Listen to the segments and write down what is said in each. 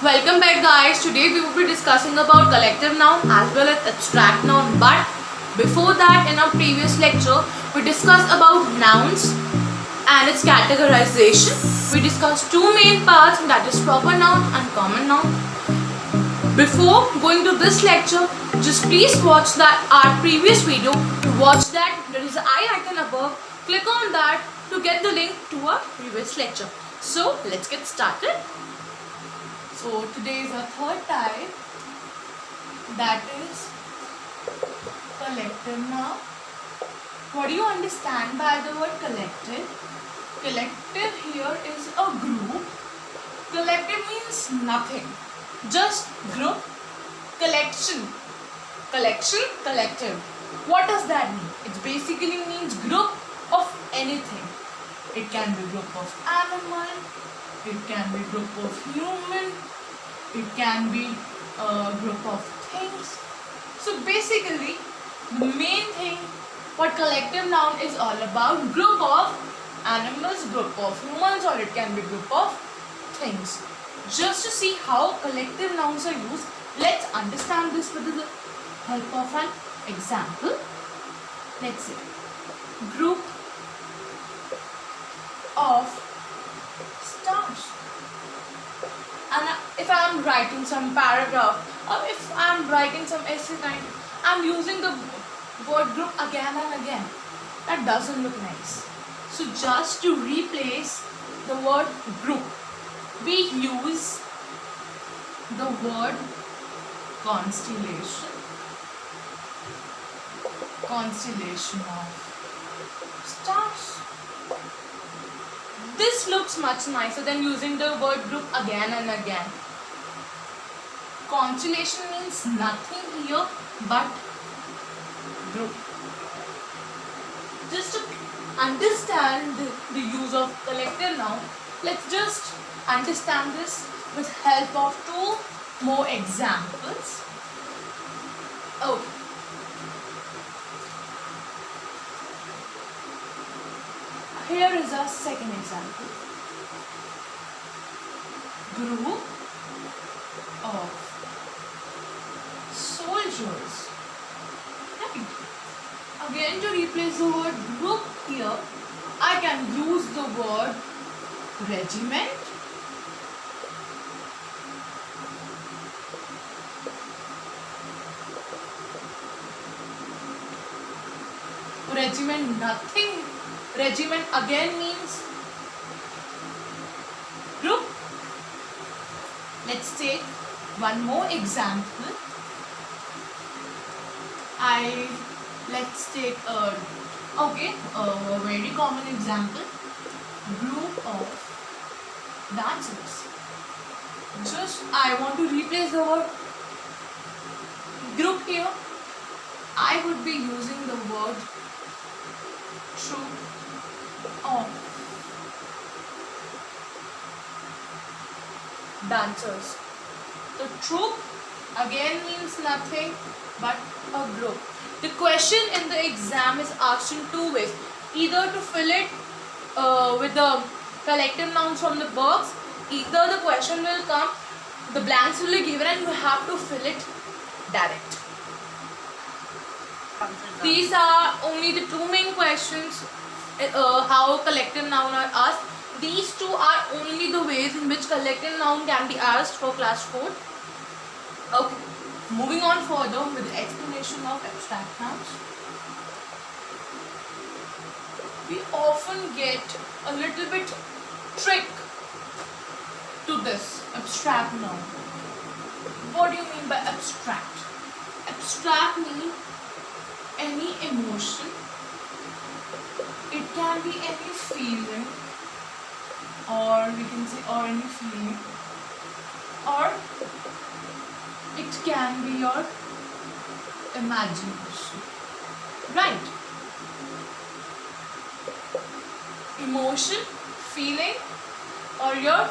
Welcome back guys. Today we will be discussing about collective noun as well as abstract noun. But before that, in our previous lecture, we discussed about nouns and its categorization. We discussed two main parts, that is proper noun and common noun. Before going to this lecture, just please watch that our previous video. To watch that, there is an I icon above. Click on that to get the link to our previous lecture. So let's get started. So today is our third type, that is collective noun. What do you understand by the word collective? Collective here is a group. Collective means nothing, just group. Collection, collective. What does that mean? It basically means group of anything. It can be group of animal, it can be group of human, it can be a group of things. So basically, the main thing what collective noun is all about, group of animals, group of humans, or it can be group of things. Just to see how collective nouns are used, let's understand this with the help of an example. Let's say group of stars. And if I am writing some paragraph or if I am writing some essay kind, I am using the word group again and again. That doesn't look nice. So just to replace the word group, we use the word constellation. Constellation of stars. This looks much nicer than using the word group again and again. Constellation means nothing here but group. Just to understand the use of collective noun, let's just understand this with help of two more examples. Okay. Here is our second example. Group of soldiers. Right. Again, to replace the word group here, I can use the word regiment. Regiment, nothing. Regiment again means group. Let's take one more example. Let's take a very common example. Group of dancers. Just I want to replace the word group here. I would be using the word troop of dancers. The troop again means nothing but a group. The question in the exam is asked in two ways. Either to fill it with the collective nouns from the box, either the question will come, the blanks will be given and you have to fill it direct. These are only the two main questions how collective noun are asked. These two are only the ways in which collective noun can be asked for class 4. Okay, moving on further with the explanation of abstract nouns. We often get a little bit trick to this abstract noun. What do you mean by abstract? Abstract means any emotion. It can be any feeling, or we can say or any feeling, or it can be your imagination, right? Emotion, feeling, or your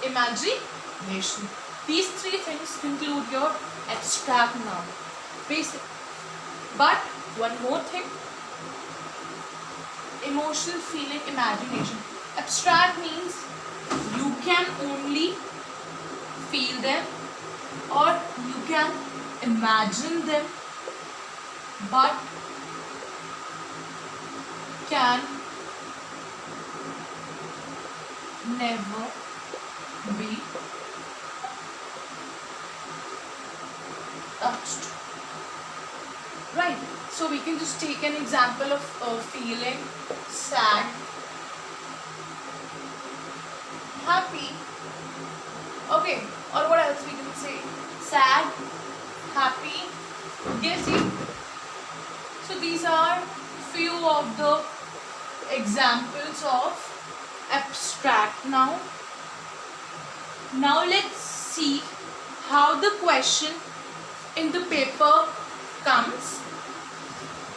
imagination. These three things include your abstract noun. Basic. But one more thing, emotion, feeling, imagination. Abstract means you can only feel them or you can imagine them, but can never be touched. Right, so we can just take an example of feeling sad, happy. Okay, or what else we can say? Sad, happy. Okay, see? So these are few of the examples of abstract noun. Now let's see how the question in the paper comes.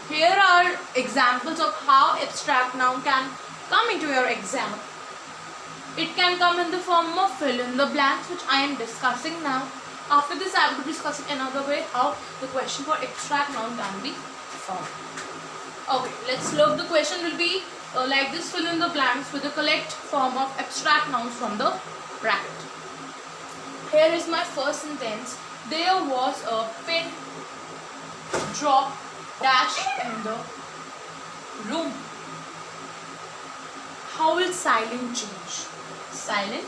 Here are examples of how abstract noun can come into your exam. It can come in the form of fill in the blanks, which I am discussing now. After this I will be discussing another way how the question for abstract noun can be formed. Okay, let's look. The question will be like this: fill in the blanks with the correct form of abstract nouns from the bracket. Here is my first sentence. There was a pin drop dash in the room. How will silent change? Silent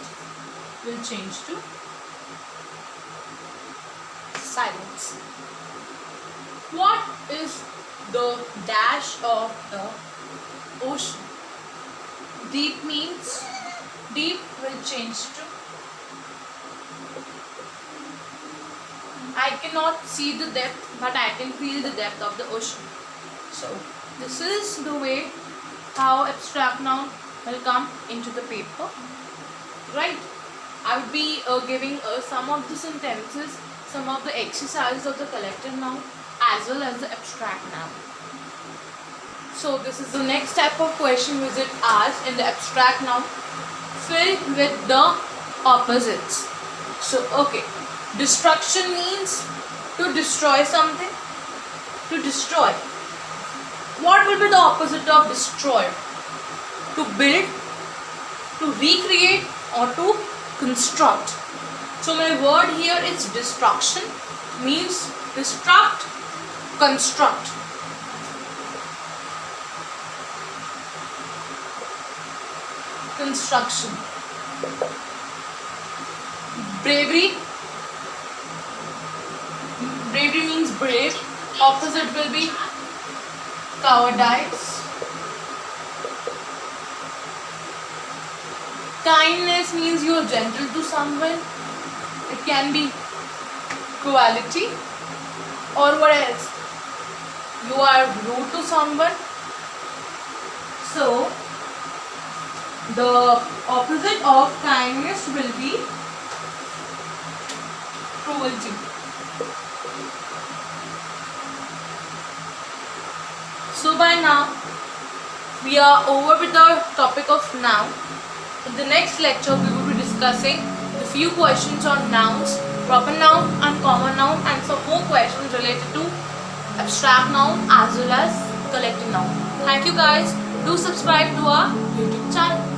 will change to silence. What is the dash of the ocean? Deep means deep will change to I cannot see the depth, but I can feel the depth of the ocean. So this is the way how abstract noun will come into the paper. Right? I would be giving some of the sentences, some of the exercises of the collective noun as well as the abstract noun. So this is the next type of question which it asks in the abstract noun. Fill with the opposites. So okay. Destruction means to destroy something. To destroy. What will be the opposite of destroy? To build, to recreate, or to construct. So my word here is destruction, means destruct, construct. Construction. Bravery. Bravery means brave. Opposite will be cowardice. Kindness means you are gentle to someone. It can be cruelty. Or what else? You are rude to someone. So the opposite of kindness will be cruelty. So by now we are over with our topic of noun. In the next lecture we will be discussing the few questions on nouns, proper noun, uncommon noun, and some more questions related to abstract noun as well as collective noun. Thank you guys. Do subscribe to our YouTube channel.